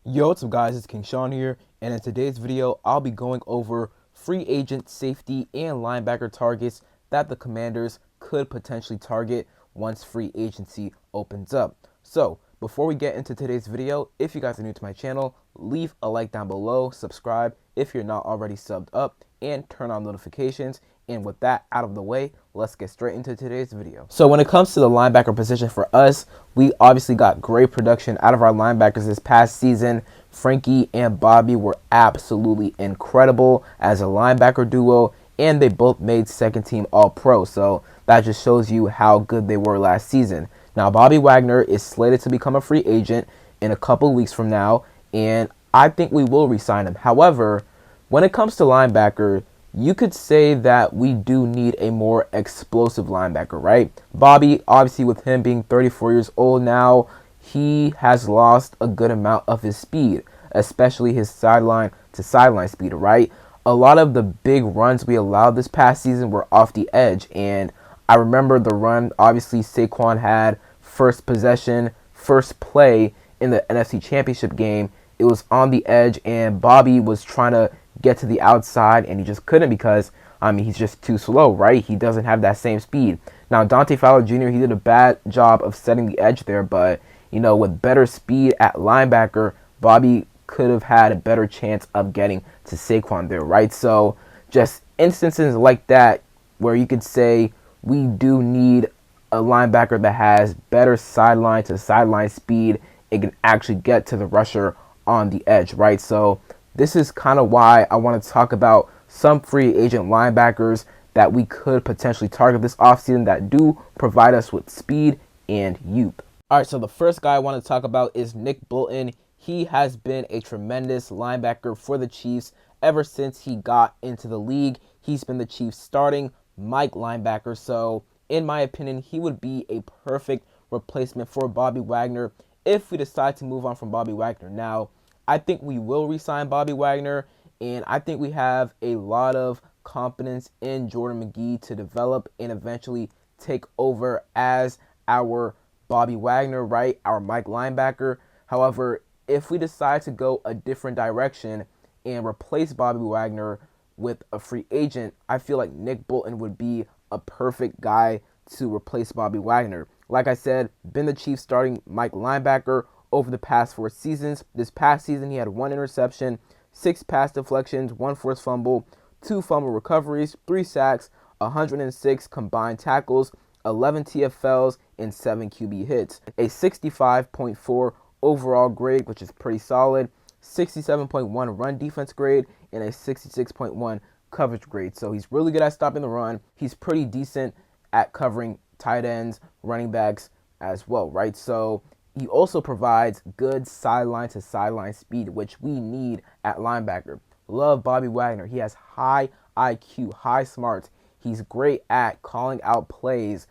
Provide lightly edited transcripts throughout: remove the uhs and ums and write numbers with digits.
Yo, what's up guys, it's King Sean here, and in today's video, I'll be going over free agent safety and linebacker targets that the Commanders could potentially target once free agency opens up. So, before we get into today's video, if you guys are new to my channel, leave a like down below, subscribe if you're not already subbed up, and turn on notifications. And with that out of the way, let's get straight into today's video. So when it comes to the linebacker position for us, we obviously got great production out of our linebackers this past season. Frankie and Bobby were absolutely incredible as a linebacker duo, and they both made second team All-Pro. So that just shows you how good they were last season. Now, Bobby Wagner is slated to become a free agent in a couple weeks from now, and I think we will re-sign him. However, when it comes to linebacker, you could say that we do need a more explosive linebacker, right? Bobby, obviously with him being 34 years old now, he has lost a good amount of his speed, especially his sideline to sideline speed, right? A lot of the big runs we allowed this past season were off the edge, and I remember the run, obviously Saquon had first possession, first play in the NFC Championship game. It was on the edge, and Bobby was trying to get to the outside, and he just couldn't because, he's just too slow, right? He doesn't have that same speed. Now, Dante Fowler Jr., he did a bad job of setting the edge there, but, with better speed at linebacker, Bobby could have had a better chance of getting to Saquon there, right? So, just instances like that where you could say we do need a linebacker that has better sideline to sideline speed. It can actually get to the rusher on the edge, right? So this is kind of why I want to talk about some free agent linebackers that we could potentially target this offseason that do provide us with speed and youth. All right, so the first guy I want to talk about is Nick Bolton. He has been a tremendous linebacker for the Chiefs ever since he got into the league. He's been the Chiefs' starting Mike linebacker, so in my opinion, he would be a perfect replacement for Bobby Wagner if we decide to move on from Bobby Wagner. Now, I think we will re-sign Bobby Wagner, and I think we have a lot of confidence in Jordan McGee to develop and eventually take over as our Bobby Wagner, right? Our Mike linebacker. However, if we decide to go a different direction and replace Bobby Wagner with a free agent, I feel like Nick Bolton would be a perfect guy to replace Bobby Wagner. Like I said, been the Chiefs starting Mike linebacker over the past 4 seasons. This past season, he had 1 interception, 6 pass deflections, 1 forced fumble, 2 fumble recoveries, 3 sacks, 106 combined tackles, 11 TFLs, and 7 QB hits. A 65.4 overall grade, which is pretty solid, 67.1 run defense grade, and a 66.1 coverage grade. So he's really good at stopping the run. He's pretty decent at covering tight ends, running backs as well, right? So he also provides good sideline to sideline speed, which we need at linebacker. Love Bobby Wagner. He has high IQ, high smarts. He's great at calling out plays,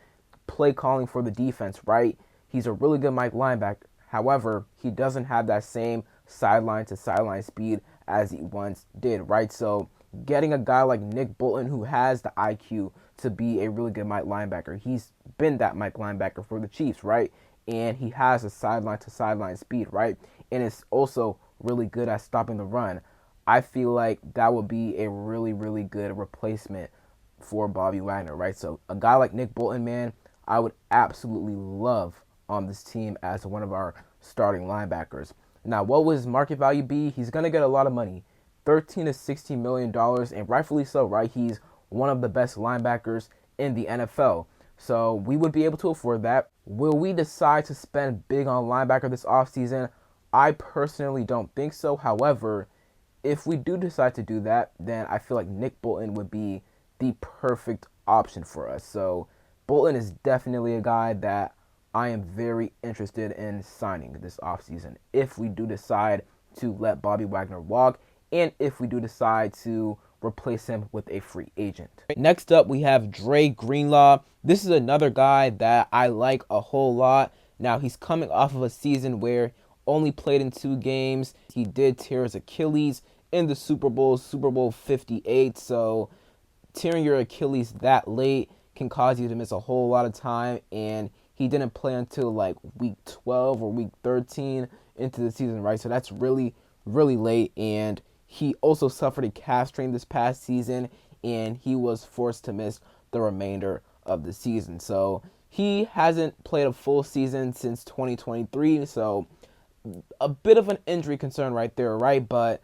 play calling for the defense, right? He's a really good Mike linebacker. However, he doesn't have that same sideline to sideline speed as he once did, right? So getting a guy like Nick Bolton who has the IQ to be a really good Mike linebacker. He's been that Mike linebacker for the Chiefs, right? And he has a sideline to sideline speed, right? And it's also really good at stopping the run. I feel like that would be a really, really good replacement for Bobby Wagner, right? So a guy like Nick Bolton, man, I would absolutely love on this team as one of our starting linebackers. Now, what would his market value be? He's going to get a lot of money, $13 to $16 million, and rightfully so, right? He's one of the best linebackers in the NFL. So we would be able to afford that. Will we decide to spend big on linebacker this offseason? I personally don't think so. However, if we do decide to do that, then I feel like Nick Bolton would be the perfect option for us. So Bolton is definitely a guy that I am very interested in signing this offseason if we do decide to let Bobby Wagner walk and if we do decide to replace him with a free agent. Next up, we have Dre Greenlaw. This is another guy that I like a whole lot. Now, he's coming off of a season where only played in 2 games. He did tear his Achilles in the Super Bowl 58. So tearing your Achilles that late can cause you to miss a whole lot of time, and he didn't play until like week 12 or week 13 into the season, right? So that's really, really late. And he also suffered a calf strain this past season, and he was forced to miss the remainder of the season. So he hasn't played a full season since 2023. So a bit of an injury concern right there, right? But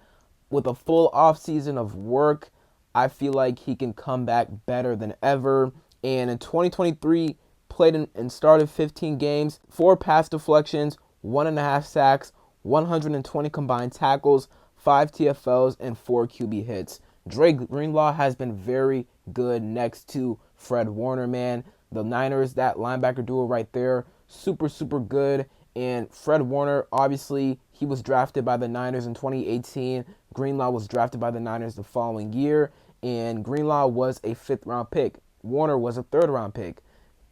with a full offseason of work, I feel like he can come back better than ever. And in 2023, played and started 15 games, 4 pass deflections, 1.5 sacks, 120 combined tackles, 5 TFLs, and 4 QB hits. Dre Greenlaw has been very good next to Fred Warner, man. The Niners, that linebacker duo right there, super, super good. And Fred Warner, obviously, he was drafted by the Niners in 2018. Greenlaw was drafted by the Niners the following year. And Greenlaw was a 5th-round pick. Warner was a 3rd-round pick.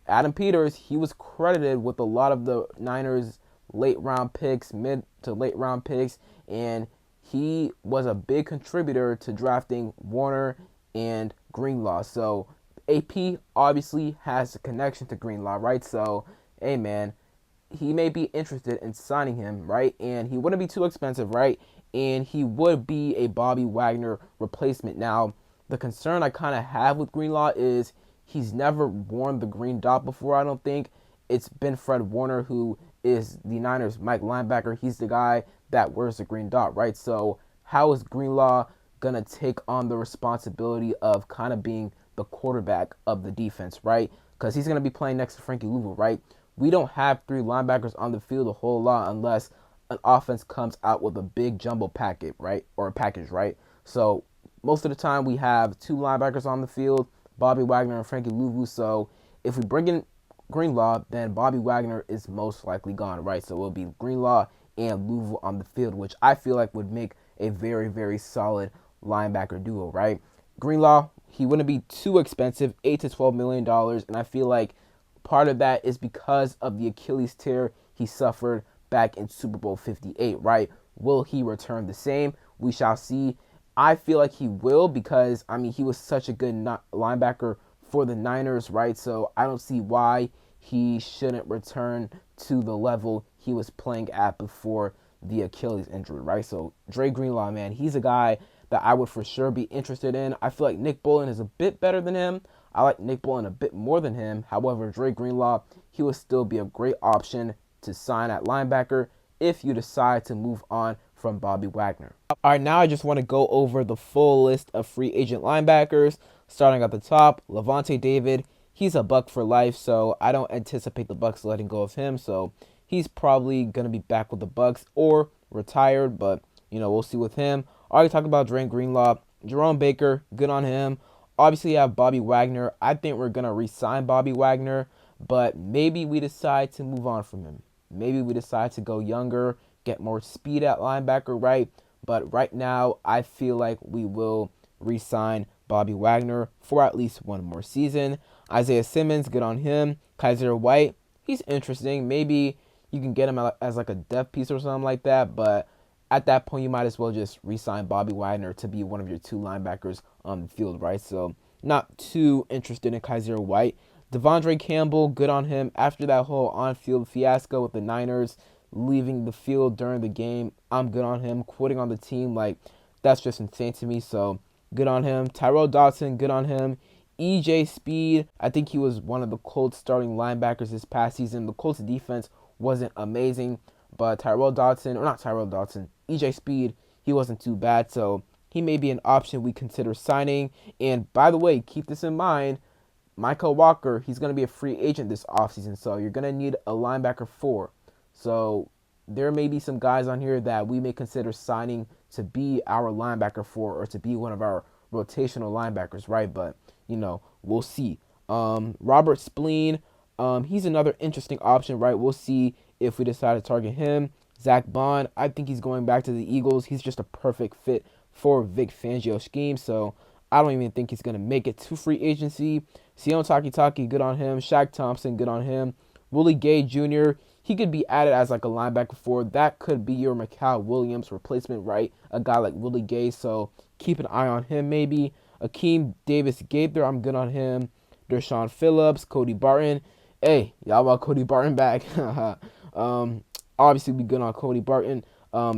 Adam Peters, he was credited with a lot of the Niners' late-round picks, mid to late-round picks. And he was a big contributor to drafting Warner and Greenlaw. So AP obviously has a connection to Greenlaw, right? So, hey, man, he may be interested in signing him, right? And he wouldn't be too expensive, right? And he would be a Bobby Wagner replacement. Now, the concern I kind of have with Greenlaw is he's never worn the green dot before, I don't think. It's been Fred Warner, who is the Niners' Mike linebacker. He's the guy that wears the green dot, right? So how is Greenlaw going to take on the responsibility of kind of being the quarterback of the defense, right? Because he's going to be playing next to Frankie Louisville, right? We don't have 3 linebackers on the field a whole lot unless an offense comes out with a big jumbo packet, right? Or a package, right? So most of the time we have 2 linebackers on the field, Bobby Wagner and Frankie Louvu. So if we bring in Greenlaw, then Bobby Wagner is most likely gone, right? So it'll be Greenlaw and Louvu on the field, which I feel like would make a very, very solid linebacker duo, right? Greenlaw, he wouldn't be too expensive, $8 to $12 million, and I feel like part of that is because of the Achilles tear he suffered back in Super Bowl 58, right? Will he return the same? We shall see. I feel like he will because, I mean, he was such a good linebacker for the Niners, right? So I don't see why he shouldn't return to the level he was playing at before the Achilles injury, right? So Dre Greenlaw, man, he's a guy that I would for sure be interested in. I feel like Nick Bolton is a bit better than him. I like Nick Bolton a bit more than him. However, Dre Greenlaw, he would still be a great option to sign at linebacker if you decide to move on from Bobby Wagner. All right, now I just want to go over the full list of free agent linebackers. Starting at the top, Levante David. He's a Buck for life, so I don't anticipate the Bucks letting go of him. So he's probably going to be back with the Bucks or retired, but, you know, we'll see with him. Already talked about Dre Greenlaw. Jerome Baker, good on him. Obviously, you have Bobby Wagner. I think we're going to re-sign Bobby Wagner, but maybe we decide to move on from him. Maybe we decide to go younger, get more speed at linebacker, right? But right now, I feel like we will re-sign Bobby Wagner for at least one more season. Isaiah Simmons, good on him. Kaiser White, he's interesting. Maybe you can get him as like a depth piece or something like that, but at that point, you might as well just re-sign Bobby Wagner to be one of your 2 linebackers on the field, right? So not too interested in Kaiser White. Devondre Campbell, good on him. After that whole on-field fiasco with the Niners leaving the field during the game, I'm good on him. Quitting on the team, like, that's just insane to me. So good on him. Tyrell Dodson, good on him. EJ Speed, I think he was one of the Colts starting linebackers this past season. The Colts defense wasn't amazing, but EJ Speed, he wasn't too bad. So he may be an option we consider signing. And by the way, keep this in mind, Michael Walker, he's going to be a free agent this offseason, so you're going to need a linebacker 4. So there may be some guys on here that we may consider signing to be our linebacker 4 or to be one of our rotational linebackers, right? But, you know, we'll see. Robert Spleen, he's another interesting option, right? We'll see if we decide to target him. Zach Bond, I think he's going back to the Eagles. He's just a perfect fit for Vic Fangio's scheme, so I don't even think he's going to make it to free agency. Sion Taki, good on him. Shaq Thompson, good on him. Willie Gay Jr., he could be added as like a linebacker 4. That could be your Mikal Williams replacement, right? A guy like Willie Gay, so keep an eye on him maybe. Akeem Davis-Gaither, I'm good on him. Deshaun Phillips, Cody Barton. Hey, y'all want Cody Barton back. obviously be good on Cody Barton.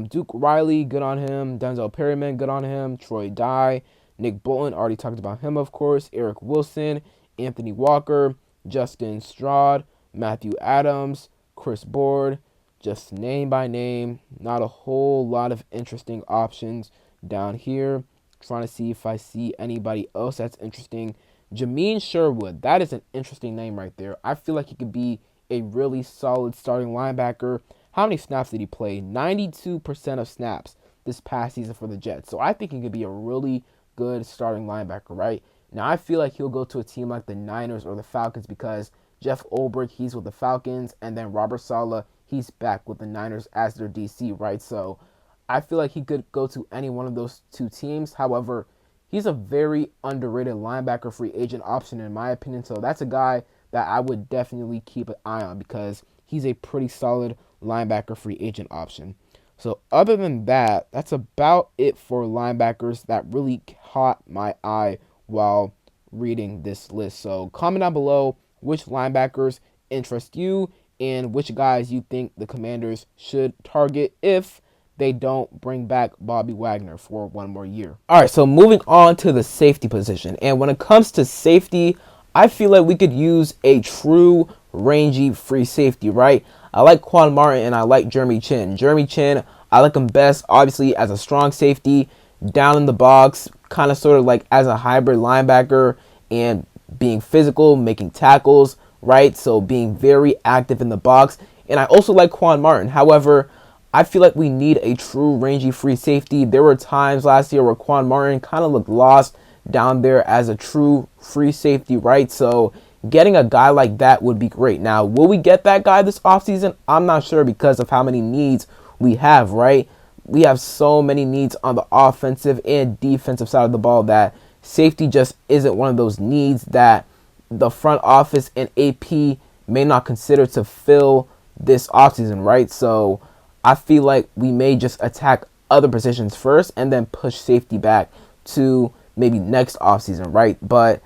Duke Riley, good on him. Denzel Perryman, good on him. Troy Dye, Nick Bolton, already talked about him, of course. Eric Wilson, Anthony Walker, Justin Stroud, Matthew Adams, Chris Board, just name by name. Not a whole lot of interesting options down here. Trying to see if I see anybody else that's interesting. Jameen Sherwood, that is an interesting name right there. I feel like he could be a really solid starting linebacker. How many snaps did he play? 92% of snaps this past season for the Jets. So I think he could be a really good starting linebacker, right? Now I feel like he'll go to a team like the Niners or the Falcons because Jeff Ulbrich, he's with the Falcons, and then Robert Saleh, he's back with the Niners as their DC, right? So I feel like he could go to any one of those two teams. However, he's a very underrated linebacker free agent option in my opinion. So that's a guy that I would definitely keep an eye on because he's a pretty solid linebacker free agent option. So other than that, that's about it for linebackers that really caught my eye while reading this list. So comment down below which linebackers interest you and which guys you think the Commanders should target if they don't bring back Bobby Wagner for one more year. All right, so moving on to the safety position. And when it comes to safety, I feel like we could use a true rangy free safety, right? I like Quan Martin and I like Jeremy Chin. Jeremy Chin, I like him best, obviously, as a strong safety, down in the box, kind of sort of like as a hybrid linebacker and being physical, making tackles, right? So being very active in the box. And I also like Quan Martin. However, I feel like we need a true rangy free safety. There were times last year where Quan Martin kind of looked lost down there as a true free safety, right? So getting a guy like that would be great. Now, will we get that guy this offseason? I'm not sure because of how many needs we have, right? We have so many needs on the offensive and defensive side of the ball that safety just isn't one of those needs that the front office and AP may not consider to fill this offseason, right? So I feel like we may just attack other positions first and then push safety back to maybe next offseason, right? But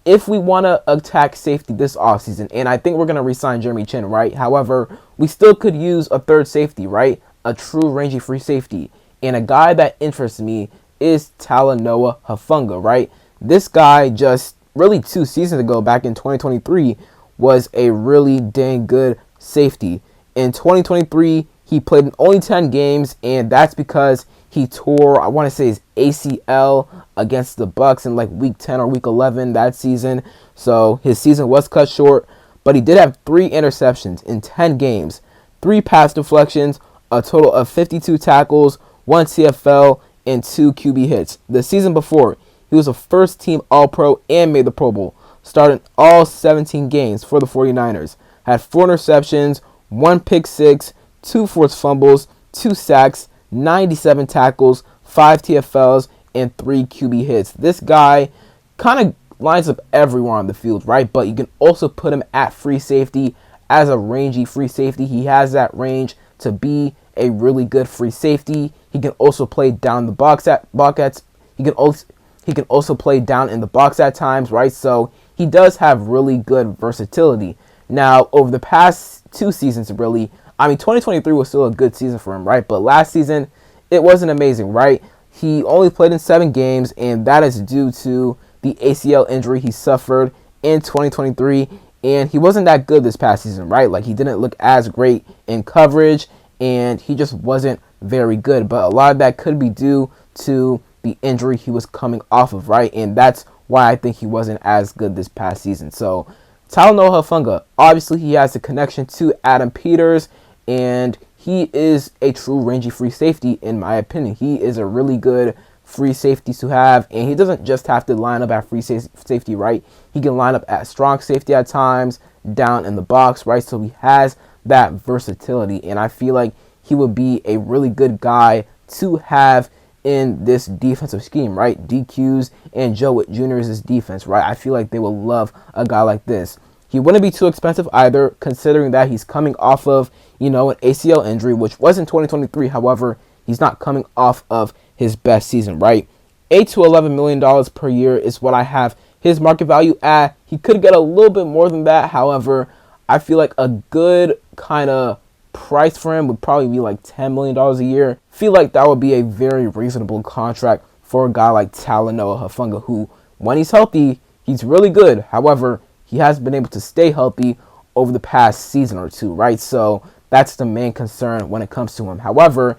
if we want to attack safety this offseason, and I think we're going to re-sign Jeremy Chin, right? However, we still could use a third safety, right? A true rangy free safety. And a guy that interests me is Talanoa Hufanga, right? This guy just really 2 seasons ago, back in 2023, was a really dang good safety. In 2023, he played in only 10 games, and that's because he tore, I want to say, his ACL against the Bucks in like week 10 or week 11 that season. So his season was cut short, but he did have 3 interceptions in 10 games, 3 pass deflections, a total of 52 tackles, 1 TFL, and 2 QB hits. The season before, he was a first-team All-Pro and made the Pro Bowl, starting all 17 games for the 49ers. Had 4 interceptions, 1 pick six, 2 forced fumbles, 2 sacks, 97 tackles, 5 TFLs, and 3 QB hits. This guy kind of lines up everywhere on the field, right? But you can also put him at free safety as a rangy free safety. He has that range to be a really good free safety. He can also play down the box at Bobcats. He can also play down in the box at times, right? So he does have really good versatility. Now, over the past 2 seasons, really, I mean, 2023 was still a good season for him, right? But last season, it wasn't amazing, right? He only played in 7 games, and that is due to the ACL injury he suffered in 2023. And he wasn't that good this past season, right? Like, he didn't look as great in coverage, and he just wasn't very good. But a lot of that could be due to the injury he was coming off of, right? And that's why I think he wasn't as good this past season. So, Talanoa Hufanga, obviously he has a connection to Adam Peters, and he is a true rangy free safety in my opinion. He is a really good free safety to have, and he doesn't just have to line up at free safety, right? He can line up at strong safety at times, down in the box, right? So he has that versatility, and I feel like he would be a really good guy to have in this defensive scheme, right? DQ's and Joe Witt Jr.'s defense, right? I feel like they will love a guy like this. He wouldn't be too expensive either, considering that he's coming off of, an ACL injury, which was in 2023. However, he's not coming off of his best season, right? $8 to $11 million per year is what I have his market value at. He could get a little bit more than that. However, I feel like a good kind of price for him would probably be like $10 million a year. Feel like that would be a very reasonable contract for a guy like Talanoa Hufanga, who, when he's healthy, he's really good. However, he hasn't been able to stay healthy over the past season or two, right? So that's the main concern when it comes to him. However,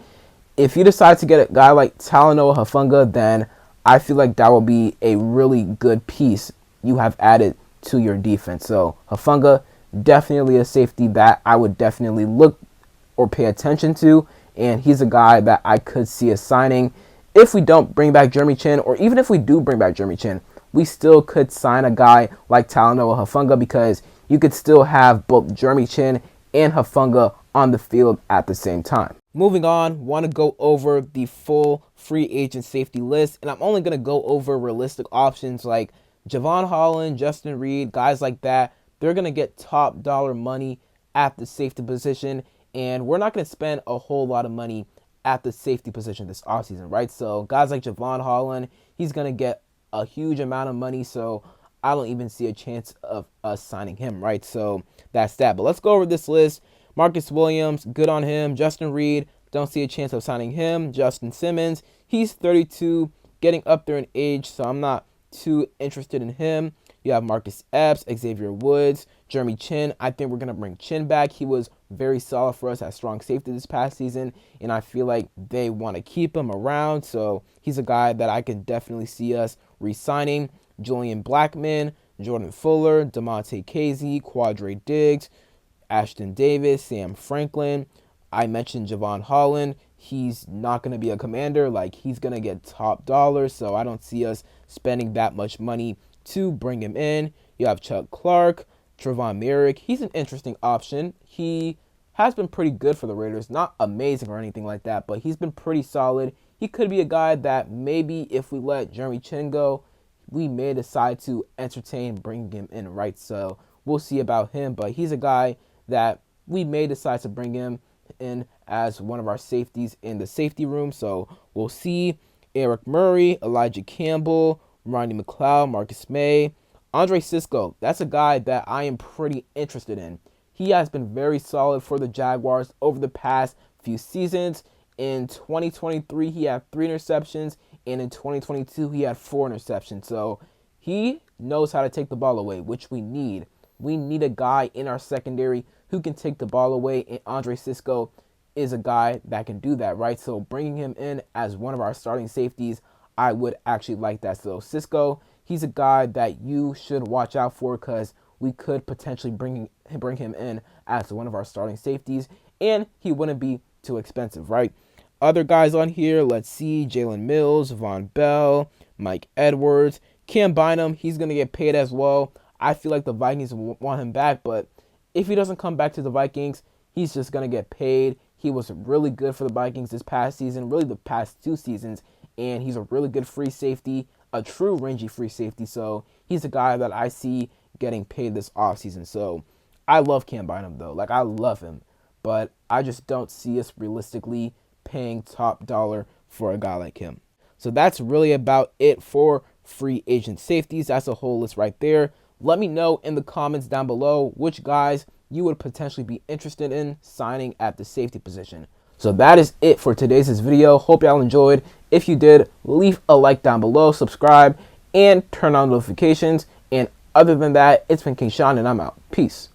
if you decide to get a guy like Talanoa Hufanga, then I feel like that will be a really good piece you have added to your defense. So Hufanga, definitely a safety that I would definitely look or pay attention to, and he's a guy that I could see us signing. If we don't bring back Jeremy Chin, or even if we do bring back Jeremy Chin, we still could sign a guy like Talanoa Hufanga, because you could still have both Jeremy Chin and Hufanga on the field at the same time. Moving on, want to go over the full free agent safety list, and I'm only going to go over realistic options like Javon Holland, Justin Reed, guys like that. They're going to get top dollar money at the safety position, and we're not going to spend a whole lot of money at the safety position this offseason, right? So guys like Javon Holland, he's going to get a huge amount of money, so I don't even see a chance of us signing him, right? So that's that. But let's go over this list. Marcus Williams, good on him. Justin Reed, don't see a chance of signing him. Justin Simmons, he's 32, getting up there in age, so I'm not too interested in him. You have Marcus Epps, Xavier Woods, Jeremy Chin. I think we're going to bring Chin back. He was very solid for us at strong safety this past season, and I feel like they want to keep him around, so he's a guy that I can definitely see us re-signing. Julian Blackman, Jordan Fuller, DeMonte Casey, Quadre Diggs, Ashton Davis, Sam Franklin. I mentioned Javon Holland. He's not going to be a commander. Like, he's going to get top dollar, so I don't see us spending that much money to bring him in. You have Chuck Clark, Trevon Merrick. He's an interesting option. He has been pretty good for the Raiders. Not amazing or anything like that, but he's been pretty solid. He could be a guy that maybe if we let Jeremy Chin go, we may decide to entertain bringing him in, right? So we'll see about him, but he's a guy that we may decide to bring him in as one of our safeties in the safety room. So we'll see. Eric Murray, Elijah Campbell, Ronnie McLeod, Marcus May, Andre Cisco. That's a guy that I am pretty interested in. He has been very solid for the Jaguars over the past few seasons. In 2023, he had 3 interceptions, and in 2022, he had 4 interceptions. So he knows how to take the ball away, which we need. We need a guy in our secondary who can take the ball away, and Andre Cisco is a guy that can do that, right? So bringing him in as one of our starting safeties, I would actually like that. So Cisco, he's a guy that you should watch out for, because we could potentially bring him in as one of our starting safeties, and he wouldn't be too expensive, right? Other guys on here, let's see, Jalen Mills, Von Bell, Mike Edwards, Cam Bynum, he's going to get paid as well. I feel like the Vikings want him back, but if he doesn't come back to the Vikings, he's just going to get paid. He was really good for the Vikings this past season, really the past 2 seasons, and he's a really good free safety, a true rangy free safety, so he's a guy that I see getting paid this offseason. So I love Cam Bynum, though. Like, I love him, but I just don't see us realistically paying top dollar for a guy like him. So that's really about it for free agent safeties. That's a whole list right there. Let me know in the comments down below which guys you would potentially be interested in signing at the safety position. So that is it for today's video. Hope y'all enjoyed. If you did, leave a like down below, subscribe, and turn on notifications. And other than that, it's been King Sean, and I'm out. Peace.